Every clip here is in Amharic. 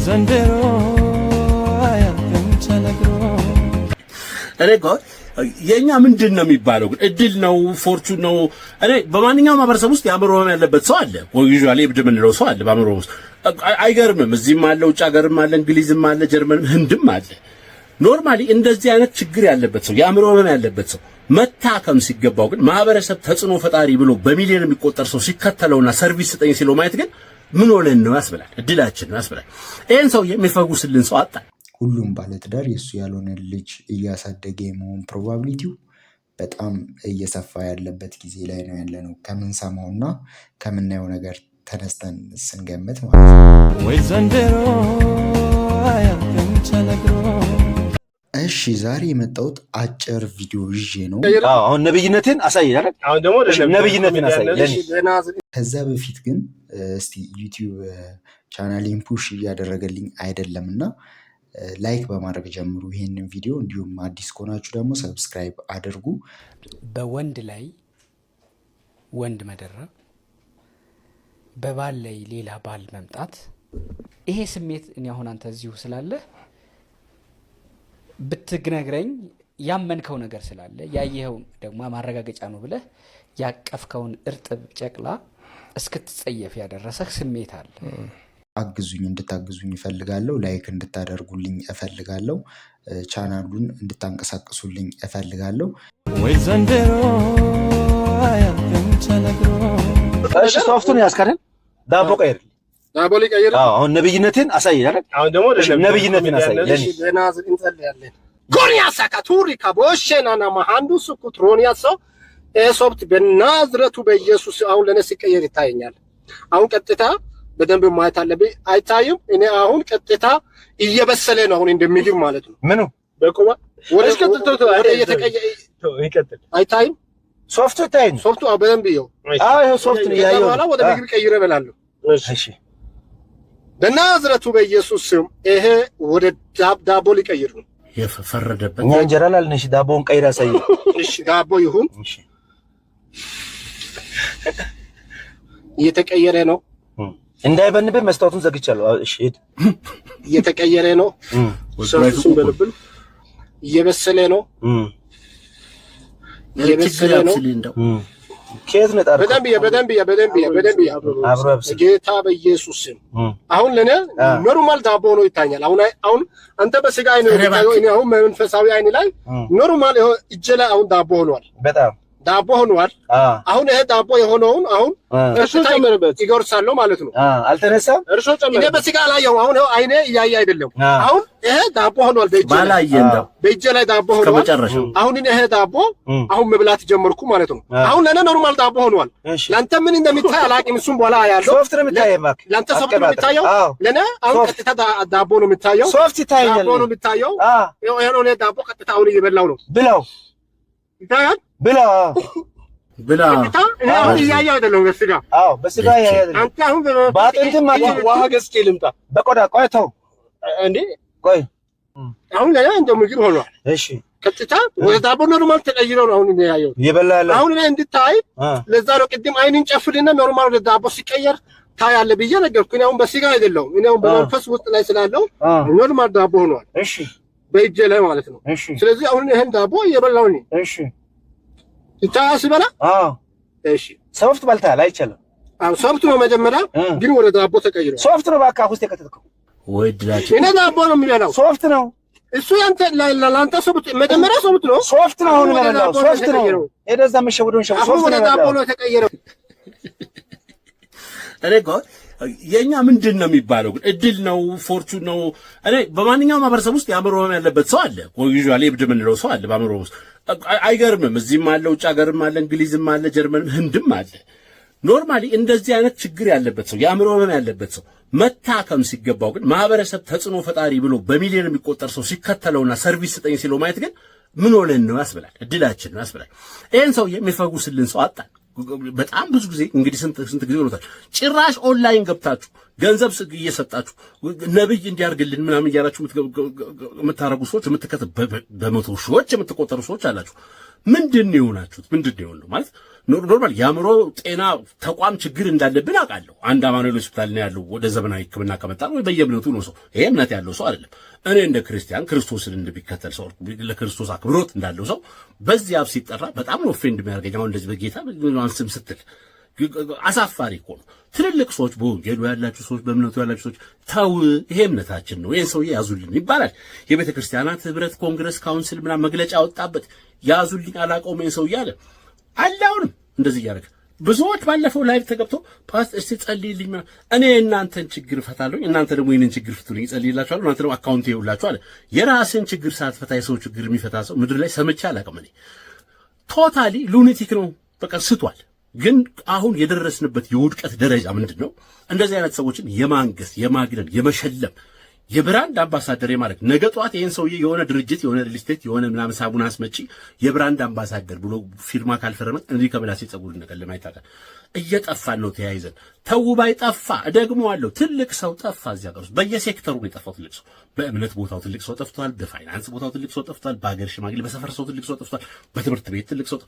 ዘንድሮ አያልቅም ተነግሮ። እኔ እኮ የኛ ምንድን ነው የሚባለው ግን እድል ነው ፎርቹን ነው። እኔ በማንኛውም ማህበረሰብ ውስጥ የአእምሮ ህመም ያለበት ሰው አለ። ዩዥዋሊ እብድ የምንለው ሰው አለ በአእምሮ ውስጥ። አይገርምም? እዚህም አለ፣ ውጭ ሀገርም አለ፣ እንግሊዝም አለ፣ ጀርመንም ህንድም አለ። ኖርማሊ እንደዚህ አይነት ችግር ያለበት ሰው የአእምሮ ህመም ያለበት ሰው መታከም ሲገባው ግን ማህበረሰብ ተጽዕኖ ፈጣሪ ብሎ በሚሊዮን የሚቆጠር ሰው ሲከተለውና ሰርቪስ ስጠኝ ሲለው ማየት ግን ምን ሆነን ነው ያስብላል። እድላችን ነው ያስብላል። ይሄን ሰው የሚፈጉስልን ሰው አጣ። ሁሉም ባለትዳር የእሱ ያልሆነ ልጅ እያሳደገ የመሆን ፕሮባቢሊቲው በጣም እየሰፋ ያለበት ጊዜ ላይ ነው ያለነው። ከምንሰማውና ከምናየው ነገር ተነስተን ስንገምት ማለት ነው። ወይ ዘንድሮ አያልቅም ተነግሮ። እሺ ዛሬ የመጣሁት አጭር ቪዲዮ ይዤ ነው። አሁን ነብይነትን አሳየኝ አይደል? አሁን ደግሞ ነብይነትን አሳየኝ። ከዛ በፊት ግን እስቲ ዩቲዩብ ቻናሌን ፑሽ እያደረገልኝ አይደለምና ላይክ በማድረግ ጀምሩ ይሄንን ቪዲዮ። እንዲሁም አዲስ ከሆናችሁ ደግሞ ሰብስክራይብ አድርጉ። በወንድ ላይ ወንድ መደረብ፣ በባል ላይ ሌላ ባል መምጣት፣ ይሄ ስሜት እኔ አሁን አንተ እዚሁ ስላለ ብትነግረኝ ያመንከው ነገር ስላለ ያየኸው ደግሞ ማረጋገጫ ነው ብለህ ያቀፍከውን እርጥብ ጨቅላ እስክትጸየፍ ያደረሰህ ስሜት አለ። አግዙኝ፣ እንድታግዙኝ እፈልጋለሁ። ላይክ እንድታደርጉልኝ እፈልጋለሁ። ቻናሉን እንድታንቀሳቅሱልኝ እፈልጋለሁ። ወይ ዘንድሮ አያልቅም ተነግሮ። እሺ ሶፍቱን ያስከረን ዳቦ ቀይር፣ ዳቦ ሊቀይር። አሁን ነብይነትን አሳየኝ አይደል? አሁን ደግሞ ነብይነትን አሳየኝ። ለናዝር እንጸልያለን። ጎንያ ሳካቱሪ ካቦሸናና ማሃንዱስ ኩትሮኒያሶ ሶፍት በናዝረቱ በኢየሱስ አሁን ለኔ ሲቀየር ይታየኛል። አሁን ቀጥታ በደንብ ማየት አለብኝ። አይታይም? እኔ አሁን ቀጥታ እየበሰለ ነው አሁን እንደሚግብ ማለት ነው። ምኑ በቁባ ወደ እየተቀየረ ይቀጥል። አይታይም? ሶፍቱ ይታየኝ። ሶፍቱ በደንብ ይኸው። ይኸው ሶፍት ነው ያየው። በኋላ ወደ ምግብ ቀይረ እበላለሁ። እሺ በናዝረቱ በኢየሱስ ስም ይሄ ወደ ዳቦ ሊቀይር ነው የፈረደበት። እኛ እንጀራ ላልነሽ ዳቦውን ቀይር አሳየኝ። እሺ ዳቦ ይሁን። እሺ እየተቀየረ ነው። እንዳይበንብህ መስታወቱን ዘግቻለሁ። እሺ እየተቀየረ ነው። ሶፍቱን በልብል እየበሰለ ነው። እየበሰለ ነው። ከየት ነው ታርኩ? በደንብ ጌታ በኢየሱስ ስም አሁን ለኔ ኖርማል ዳቦ ነው ይታኛል። አሁን አንተ በስጋ አይን ነው የታየው። እኔ አሁን መንፈሳዊ አይን ላይ ኖርማል እጄ ላይ አሁን ዳቦ ሆኗል። በጣም ዳቦ ሆኗል። አሁን ይሄ ዳቦ የሆነውን አሁን እርሾ ጨምርበት ይጎርሳለሁ ማለት ነው። አልተነሳም። እርሾ ጨምርበት። እኔ በስጋ ላይ አሁን አይኔ እያየ አይደለም። አሁን ይሄ ዳቦ ሆኗል። በእጄ ላይ ዳቦ ሆኗል። አሁን ይሄ ዳቦ አሁን መብላት ጀመርኩ ማለት ነው። አሁን ለኔ ኖርማል ዳቦ ሆኗል። ላንተ ምን እንደሚታይ አላውቅም። እሱም በኋላ ያለው ሶፍት ነው የሚታየው። ላንተ ሶፍት ነው የሚታየው። ለኔ አሁን ቀጥታ ዳቦ ነው የሚታየው። ሶፍት ይታያል። ዳቦ ነው የሚታየው። ይሄ ነው ዳቦ ቀጥታ አሁን እየበላው ነው። ብላው ይታያል። ብላ አሁን እያየሁ አይደለም በስጋ። አዎ በስጋ ያያል። አንተ አሁን ባጥንትም ውሃ ገዝቼ ልምጣ። በቆዳ ቆይ ተው እንዴ ቆይ። አሁን ለኔ እንደው ምግብ ሆኗል። እሺ ቀጥታ ወደ ዳቦ ኖርማል ተቀይሮ ነው አሁን ያየው ይበላል። አሁን ላይ እንድታይ ለዛ ነው ቅድም አይንን ጨፍልና ኖርማል ወደ ዳቦ ሲቀየር ታያለህ ብዬ ነገርኩኝ። አሁን በስጋ አይደለም እኔ አሁን በመንፈስ ውስጥ ላይ ስላለው ኖርማል ዳቦ ሆኗል። እሺ በእጄ ላይ ማለት ነው። ስለዚህ አሁን ይሄን ዳቦ እየበላሁ ነኝ። እሺ ይታያል ሲበላ። እሺ ሶፍት በልተሃል አይቻልም። ሶፍት ነው መጀመሪያ፣ ግን ወደ ዳቦ ተቀይሯል። ሶፍት ነው በቃ ውስጥ የከተትከው ወይ ድላችሁ። እኔ ዳቦ ነው የሚበላው። ሶፍት ነው እሱ ያንተ ላንተ ሶፍት መጀመሪያ ሶፍት ነው። ሶፍት ነው አሁን የሚበላው ሶፍት ነው። የደዛ መሸወዶን ሸው ሶፍት ነው ዳቦ ነው የተቀየረው። እኔ እኮ የኛ ምንድን ነው የሚባለው ግን እድል ነው ፎርቹን ነው። እኔ በማንኛውም ማህበረሰብ ውስጥ የአእምሮ ህመም ያለበት ሰው አለ። ዩዥዋሊ እብድ የምንለው ሰው አለ በአእምሮ ውስጥ። አይገርምም? እዚህም አለ፣ ውጭ ሀገርም አለ፣ እንግሊዝም አለ፣ ጀርመንም ህንድም አለ። ኖርማሊ እንደዚህ አይነት ችግር ያለበት ሰው የአእምሮ ህመም ያለበት ሰው መታከም ሲገባው ግን ማህበረሰብ ተጽዕኖ ፈጣሪ ብሎ በሚሊዮን የሚቆጠር ሰው ሲከተለውና ሰርቪስ ስጠኝ ሲለው ማየት ግን ምን ሆነን ነው ያስብላል። እድላችን ነው ያስብላል። ይሄን ሰው የሚፈጉስልን ሰው አጣን። በጣም ብዙ ጊዜ እንግዲህ ስንት ጊዜ ሆኖታል። ጭራሽ ኦንላይን ገብታችሁ ገንዘብ እየሰጣችሁ ነብይ እንዲያርግልን ምናምን እያላችሁ የምታረጉ ሰዎች በመቶ ሺዎች የምትቆጠሩ ሰዎች አላችሁ። ምንድን ነው የሆናችሁት? ምንድን ነው የሆነው ማለት ኖርማል የአእምሮ ጤና ተቋም ችግር እንዳለብን አውቃለሁ። አንድ አማኑኤል ሆስፒታል ነው ያለው። ወደ ዘመናዊ ሕክምና ከመጣ ወይ በየእምነቱ ነው ሰው። ይሄ እምነት ያለው ሰው አይደለም። እኔ እንደ ክርስቲያን ክርስቶስን እንደሚከተል ሰው ለክርስቶስ አክብሮት እንዳለው ሰው በዚህ አፍ ሲጠራ በጣም ነው ኦፌንድ የሚያደርገኝ። አሁን እንደዚህ በጌታ ስም ስትል አሳፋሪ እኮ ነው። ትልልቅ ሰዎች በወንጌሉ ያላችሁ ሰዎች፣ በእምነቱ ያላችሁ ሰዎች ተው፣ ይሄ እምነታችን ነው፣ ይሄን ሰውዬ ያዙልን ይባላል። የቤተ ክርስቲያናት ህብረት ኮንግረስ ካውንስል ምናምን መግለጫ ወጣበት። ያዙልኝ አላውቀውም ይሄን ሰውዬ አለ። አሁንም እንደዚህ እያደረገ ብዙዎች ባለፈው ላይቭ ተገብቶ ፓስት እስቲ ጸልይልኝ፣ እኔ እናንተን ችግር እፈታለሁ፣ እናንተ ደግሞ ይሄንን ችግር ፍቱልኝ፣ ጸልይላችኋለሁ፣ እናንተ ደግሞ አካውንት ይውላችሁ አለ። የራስን ችግር ሳትፈታ የሰው ችግር የሚፈታ ሰው ምድር ላይ ሰምቼ አላውቅም። እኔ ቶታሊ ሉናቲክ ነው፣ በቃ ስቷል። ግን አሁን የደረስንበት የውድቀት ደረጃ ምንድን ነው? እንደዚህ አይነት ሰዎችን የማንገስ የማግነን የመሸለም የብራንድ አምባሳደር የማድረግ ነገ ጧት ይህን ሰውዬ የሆነ ድርጅት የሆነ ሪል ስቴት የሆነ ምናምን ሳቡን አስመጪ የብራንድ አምባሳደር ብሎ ፊርማ ካልፈረመ እንዲህ ከምላሴ ጸጉር እንደቀለማ ይታወቃል። እየጠፋን ነው ተያይዘን። ተውባይ ጠፋ፣ እደግመዋለሁ። ትልቅ ሰው ጠፋ። እዚያ ጋር በየሴክተሩ ነው የጠፋው ትልቅ ሰው። በእምነት ቦታው ትልቅ ሰው ጠፍቷል። በፋይናንስ ቦታው ትልቅ ሰው ጠፍቷል። በሀገር ሽማግሌ በሰፈር ሰው ትልቅ ሰው ጠፍቷል። በትምህርት ቤት ትልቅ ሰው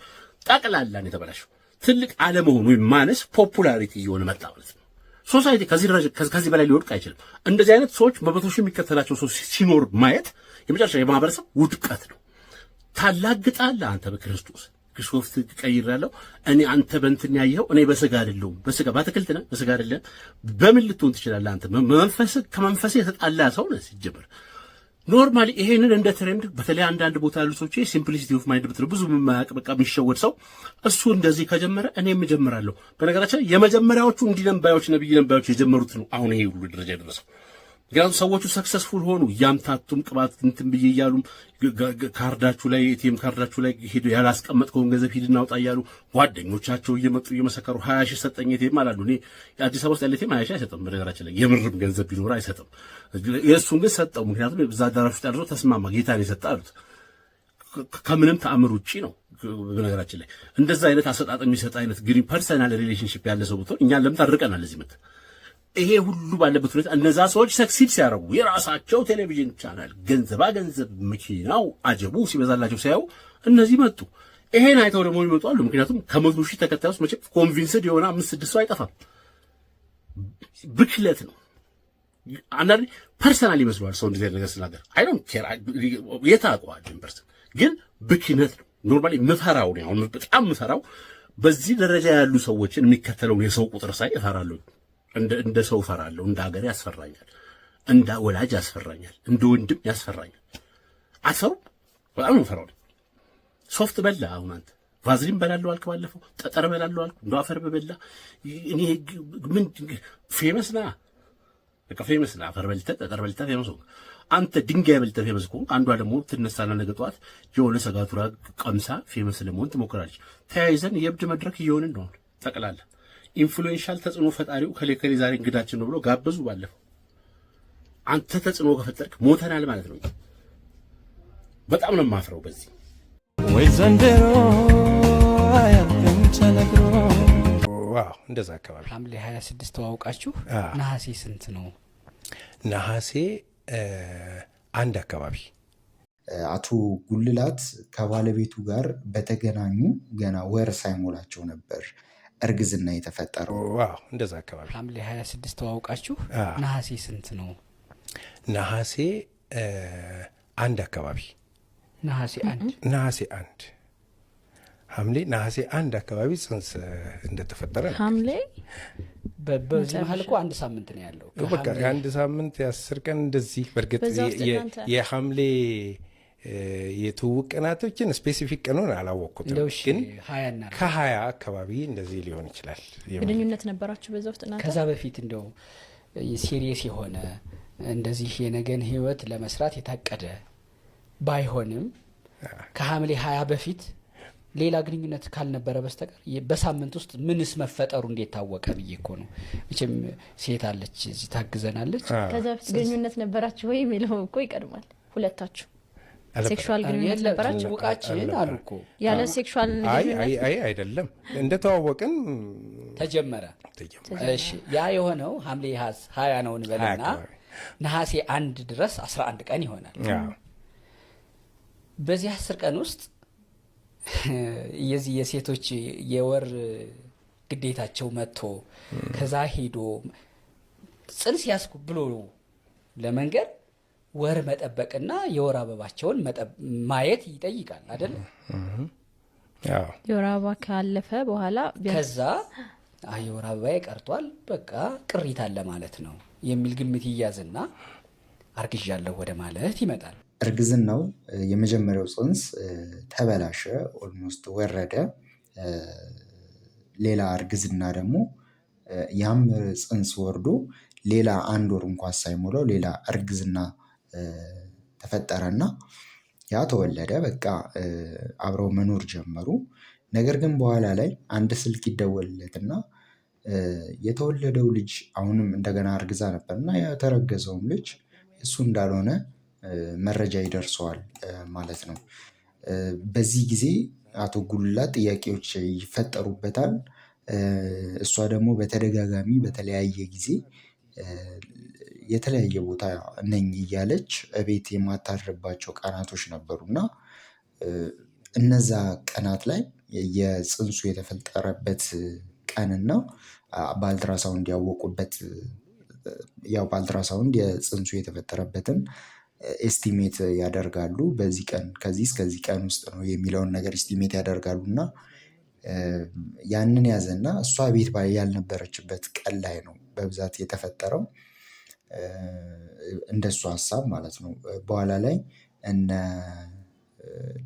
ጠቅላላን የተበላሸው ትልቅ አለመሆኑ ማነስ ፖፑላሪቲ እየሆነ መጣ ማለት ነው። ሶሳይቲ ከዚህ በላይ ሊወድቅ አይችልም። እንደዚህ አይነት ሰዎች በመቶ ሺህ የሚከተላቸው ሰው ሲኖር ማየት የመጨረሻ የማህበረሰብ ውድቀት ነው። ታላግጣለህ አንተ በክርስቶስ ሶፍት ቀይራለሁ እኔ አንተ በእንትን ያየኸው እኔ በስጋ አይደለሁም። በስጋ ባትክልት ነህ፣ በስጋ አይደለም። በምን ልትሆን ትችላለህ አንተ? መንፈስ ከመንፈስ የተጣላ ሰው ነህ ሲጀምር። ኖርማሊ ይሄንን እንደ ትሬንድ በተለይ አንዳንድ ቦታ ያሉ ሰዎች ሲምፕሊሲቲ ኦፍ ማይንድ ብትለው ብዙ የማያውቅ በቃ የሚሸወድ ሰው እሱ እንደዚህ ከጀመረ እኔም እጀምራለሁ። በነገራችን ላይ የመጀመሪያዎቹ እንዲህ ነባዮች ነብይ ነባዮች የጀመሩት ነው አሁን ይሄ ሁሉ ደረጃ የደረሰው። ምክንያቱም ሰዎቹ ሰክሰስፉል ሆኑ። ያምታቱም ቅባት እንትን ብዬ እያሉም ካርዳችሁ ላይ ኤቲኤም ካርዳችሁ ላይ ሄዶ ያላስቀመጥከውን ገንዘብ ሂድና አውጣ እያሉ ጓደኞቻቸው እየመጡ እየመሰከሩ 20 ሺህ ሰጠኝ ኤቲኤም አላሉ። እኔ አዲስ አበባ ውስጥ ያለ ኤቲኤም 20 ሺህ አይሰጥም። በነገራችን ላይ የምርም ገንዘብ ቢኖር አይሰጥም። የእሱን ግን ሰጠው። ምክንያቱም በዛ አዳራሽ ውስጥ ያለው ተስማማ ጌታን የሰጠ አሉት። ከምንም ተአምር ውጪ ነው። በነገራችን ላይ እንደዛ አይነት አሰጣጥ የሚሰጥ አይነት ግሪን ፐርሰናል ሪሌሽንሺፕ ያለ ሰው ብትሆን እኛን ለምን ታርቀናል እዚህ መጣ። ይሄ ሁሉ ባለበት ሁኔታ እነዛ ሰዎች ሰክሲድ ሲያደርጉ የራሳቸው ቴሌቪዥን ቻናል ገንዘብ መኪናው አጀቡ ሲበዛላቸው ሲያዩ እነዚህ መጡ። ይሄን አይተው ደግሞ ይመጡ አሉ። ምክንያቱም ከመቶ ሺህ ተከታዮች መቼ ኮንቪንስድ የሆነ 5-6 ሰው አይጠፋም። ብክለት ነው። አንዳንዴ ፐርሰናል ይመስለዋል ሰው እንደዚህ ነገር ስናገር አይ ዶንት ኬር የታውቀዋል ፐርሰን ግን ብክነት ነው። ኖርማሊ ምፈራው ነው። አሁን በጣም ምፈራው በዚህ ደረጃ ያሉ ሰዎችን የሚከተለውን የሰው ቁጥር ሳይ እፈራለሁ። እንደ ሰው እፈራለሁ። እንደ ሀገር ያስፈራኛል። እንደ ወላጅ ያስፈራኛል። እንደ ወንድም ያስፈራኛል። አትፈሩም? በጣም ነው ፈራው። ሶፍት በላ አሁን አንተ ቫዝሊን በላለሁ አልክ፣ ባለፈው ጠጠር በላለሁ አልክ። እንደ አፈር በበላ እኔ ምን ፌመስ ና በቃ ፌመስ ና አፈር በልተህ ጠጠር በልተህ ፌመስ ሆንክ። አንተ ድንጋይ በልተህ ፌመስ ሆንክ። አንዷ ደግሞ ትነሳና ነገ ጠዋት የሆነ ሰጋቱራ ቀምሳ ፌመስ ለመሆን ትሞክራለች። ተያይዘን የእብድ መድረክ እየሆንን ነው ጠቅላላ። ኢንፍሉዌንሻል ተጽዕኖ ፈጣሪው ከሌ ዛሬ እንግዳችን ነው ብሎ ጋበዙ። ባለፈው አንተ ተጽዕኖ ከፈጠርክ ሞተናል ማለት ነው። በጣም ነው የማፍረው በዚህ ወይ ዘንድሮ አያልቅም ተነግሮ። ዋው እንደዛ አካባቢ ሐምሌ 26 ተዋውቃችሁ ነሐሴ ስንት ነው? ነሐሴ 1 አካባቢ አቶ ጉልላት ከባለቤቱ ጋር በተገናኙ ገና ወር ሳይሞላቸው ነበር እርግዝና የተፈጠረው። ዋው እንደዛ አካባቢ ሐምሌ 26 ተዋውቃችሁ ነሐሴ ስንት ነው? ነሐሴ 1 አካባቢ ነሐሴ 1 ሐምሌ ነሐሴ 1 አካባቢ ጽንስ እንደተፈጠረ ነው። ሐምሌ በዚህ መሀል እኮ 1 ሳምንት ነው ያለው። በቃ 1 ሳምንት የ10 ቀን እንደዚህ። በእርግጥ የሐምሌ የትውውቅ ቀናቶችን ስፔሲፊክ ቀኑን አላወቅኩትም፣ ግን ከ20 አካባቢ እንደዚህ ሊሆን ይችላል። ግንኙነት ነበራችሁ በዛ ውስጥ እናንተ? ከዛ በፊት እንደው ሲሪየስ የሆነ እንደዚህ የነገን ህይወት ለመስራት የታቀደ ባይሆንም ከሐምሌ 20 በፊት ሌላ ግንኙነት ካልነበረ በስተቀር በሳምንት ውስጥ ምንስ መፈጠሩ እንዴት ታወቀ ብዬ እኮ ነው። መቼም ሴት አለች እዚህ ታግዘናለች። ከዛ በፊት ግንኙነት ነበራችሁ ወይ የሚለው እኮ ይቀድማል። ሁለታችሁ ሴክሹዋል ግንኙነት ነበራችሁ? ውቃችን አሉ እኮ ያለ ሴክሹዋል ግንኙነት አይደለም። እንደተዋወቅን ተጀመረ። እሺ ያ የሆነው ሐምሌ 20 ነው እንበልና ነሐሴ 1 ድረስ 11 ቀን ይሆናል። በዚህ 10 ቀን ውስጥ የዚህ የሴቶች የወር ግዴታቸው መጥቶ ከዛ ሄዶ ጽንስ ያስኩ ብሎ ለመንገር ወር መጠበቅና የወር አበባቸውን ማየት ይጠይቃል አይደል? የወር አበባ ካለፈ በኋላ ከዛ የወር አበባዬ ቀርቷል በቃ ቅሪት አለ ማለት ነው የሚል ግምት ይያዝና አርግዣለሁ ወደ ማለት ይመጣል። እርግዝናው የመጀመሪያው ጽንስ ተበላሸ፣ ኦልሞስት ወረደ። ሌላ እርግዝና ደግሞ ያም ጽንስ ወርዶ ሌላ 1 ወር እንኳን ሳይሞላው ሌላ እርግዝና ተፈጠረና ያ ተወለደ። በቃ አብረው መኖር ጀመሩ። ነገር ግን በኋላ ላይ አንድ ስልክ ይደወልለትና የተወለደው ልጅ አሁንም እንደገና አርግዛ ነበርና የተረገዘውም ልጅ እሱ እንዳልሆነ መረጃ ይደርሰዋል ማለት ነው። በዚህ ጊዜ አቶ ጉልላት ጥያቄዎች ይፈጠሩበታል። እሷ ደግሞ በተደጋጋሚ በተለያየ ጊዜ የተለያየ ቦታ ነኝ እያለች እቤት የማታድርባቸው ቀናቶች ነበሩና እነዛ ቀናት ላይ የጽንሱ የተፈጠረበት ቀንና በአልትራሳውንድ ያወቁበት ያው በአልትራሳውንድ የጽንሱ የተፈጠረበትን ኤስቲሜት ያደርጋሉ። በዚህ ቀን ከዚህ እስከዚህ ቀን ውስጥ ነው የሚለውን ነገር ኤስቲሜት ያደርጋሉ እና ያንን ያዘና እሷ ቤት ያልነበረችበት ቀን ላይ ነው በብዛት የተፈጠረው እንደሱ ሀሳብ ማለት ነው። በኋላ ላይ እነ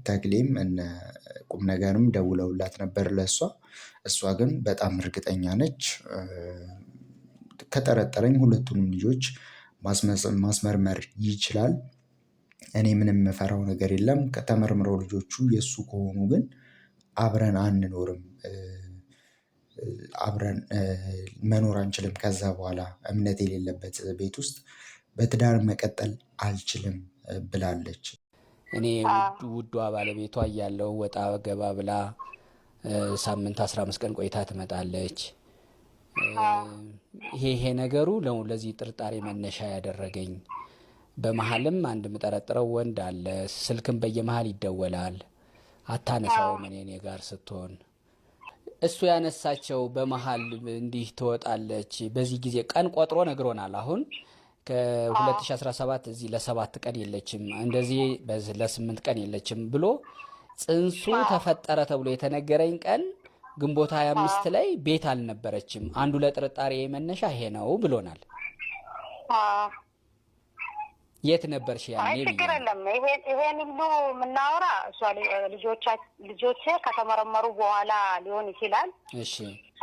ተክሌም እነ ቁም ነገርም ደውለውላት ነበር ለእሷ። እሷ ግን በጣም እርግጠኛ ነች። ከጠረጠረኝ ሁለቱንም ልጆች ማስመርመር ይችላል። እኔ ምንም የምፈራው ነገር የለም። ከተመርምረው ልጆቹ የእሱ ከሆኑ ግን አብረን አንኖርም፣ አብረን መኖር አንችልም። ከዛ በኋላ እምነት የሌለበት ቤት ውስጥ በትዳር መቀጠል አልችልም ብላለች። እኔ ውዷ ባለቤቷ እያለው ወጣ ገባ ብላ ሳምንት 15 ቀን ቆይታ ትመጣለች። ይሄ ነገሩ ለዚህ ጥርጣሬ መነሻ ያደረገኝ። በመሀልም አንድ የምጠረጥረው ወንድ አለ። ስልክም በየመሀል ይደወላል፣ አታነሳውም እኔ ጋር ስትሆን። እሱ ያነሳቸው በመሀል እንዲህ ትወጣለች። በዚህ ጊዜ ቀን ቆጥሮ ነግሮናል። አሁን ከ2017 እዚህ ለ7 ቀን የለችም፣ እንደዚህ ለ8 ቀን የለችም ብሎ ጽንሱ ተፈጠረ ተብሎ የተነገረኝ ቀን ግንቦት 25 ላይ ቤት አልነበረችም። አንዱ ለጥርጣሬ መነሻ ይሄ ነው ብሎናል። የት ነበርሽ ያኔ? ችግር የለም። ይሄን ሁሉ የምናወራ እሷ ልጆቼ ከተመረመሩ በኋላ ሊሆን ይችላል። እሺ፣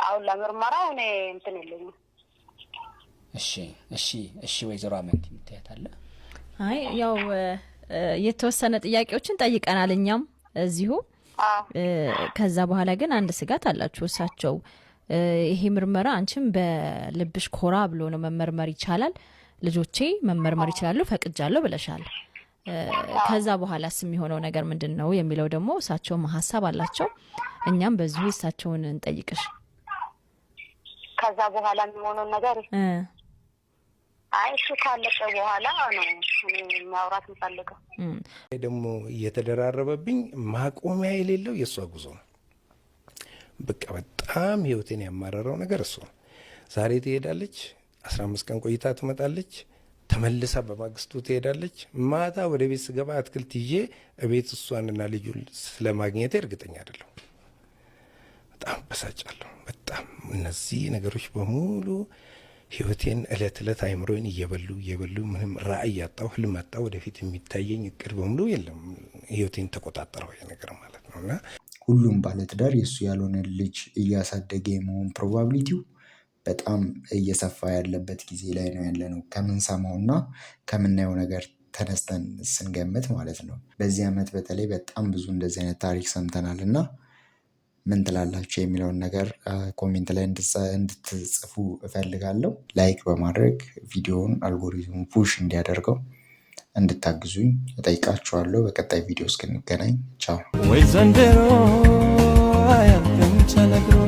አሁን ለምርመራው እኔ እንትን የለኝም። እሺ ወይዘሮ አመንት የምትያታለ? አይ ያው የተወሰነ ጥያቄዎችን ጠይቀናል እኛም እዚሁ። ከዛ በኋላ ግን አንድ ስጋት አላችሁ እሳቸው። ይሄ ምርመራ አንቺም በልብሽ ኮራ ብሎ ነው መመርመር ይቻላል፣ ልጆቼ መመርመር ይችላሉ፣ ፈቅጃለሁ ብለሻል። ከዛ በኋላስ የሚሆነው ነገር ምንድን ነው የሚለው ደግሞ እሳቸው ሀሳብ አላቸው። እኛም በዚሁ እሳቸውን እንጠይቅሽ። ከዛ በኋላ የሚሆነው ነገር እሱ ካለቀ በኋላ ነው ማውራት የምፈልገው። ደግሞ እየተደራረበብኝ ማቆሚያ የሌለው የእሷ ጉዞ ነው። በቃ በጣም ህይወቴን ያማረረው ነገር እሱ ነው። ዛሬ ትሄዳለች፣ 15 ቀን ቆይታ ትመጣለች፣ ተመልሳ በማግስቱ ትሄዳለች። ማታ ወደ ቤት ስገባ አትክልት ይዤ እቤት እሷንና ልጁ ስለማግኘቴ እርግጠኛ አይደለሁ። በጣም በሳጫለሁ። በጣም እነዚህ ነገሮች በሙሉ ህይወቴን እለት እለት አይምሮዬን እየበሉ ምንም ራዕይ ያጣው፣ ህልም ያጣው፣ ወደፊት የሚታየኝ እቅድ በሙሉ የለም። ህይወቴን ተቆጣጠረው ይሄ ነገር ማለት ነውና ሁሉም ባለትዳር የእሱ ያልሆነ ልጅ እያሳደገ የመሆን ፕሮባቢሊቲው በጣም እየሰፋ ያለበት ጊዜ ላይ ነው ያለ ነው ከምንሰማውና ከምናየው ነገር ተነስተን ስንገምት ማለት ነው። በዚህ ዓመት በተለይ በጣም ብዙ እንደዚህ አይነት ታሪክ ሰምተናል እና ምን ትላላችሁ የሚለውን ነገር ኮሜንት ላይ እንድትጽፉ እፈልጋለሁ። ላይክ በማድረግ ቪዲዮውን አልጎሪዝሙ ፑሽ እንዲያደርገው እንድታግዙኝ እጠይቃችኋለሁ። በቀጣይ ቪዲዮ እስክንገናኝ ቻው። ወይ ዘንድሮ አያልቅም ተነግሮ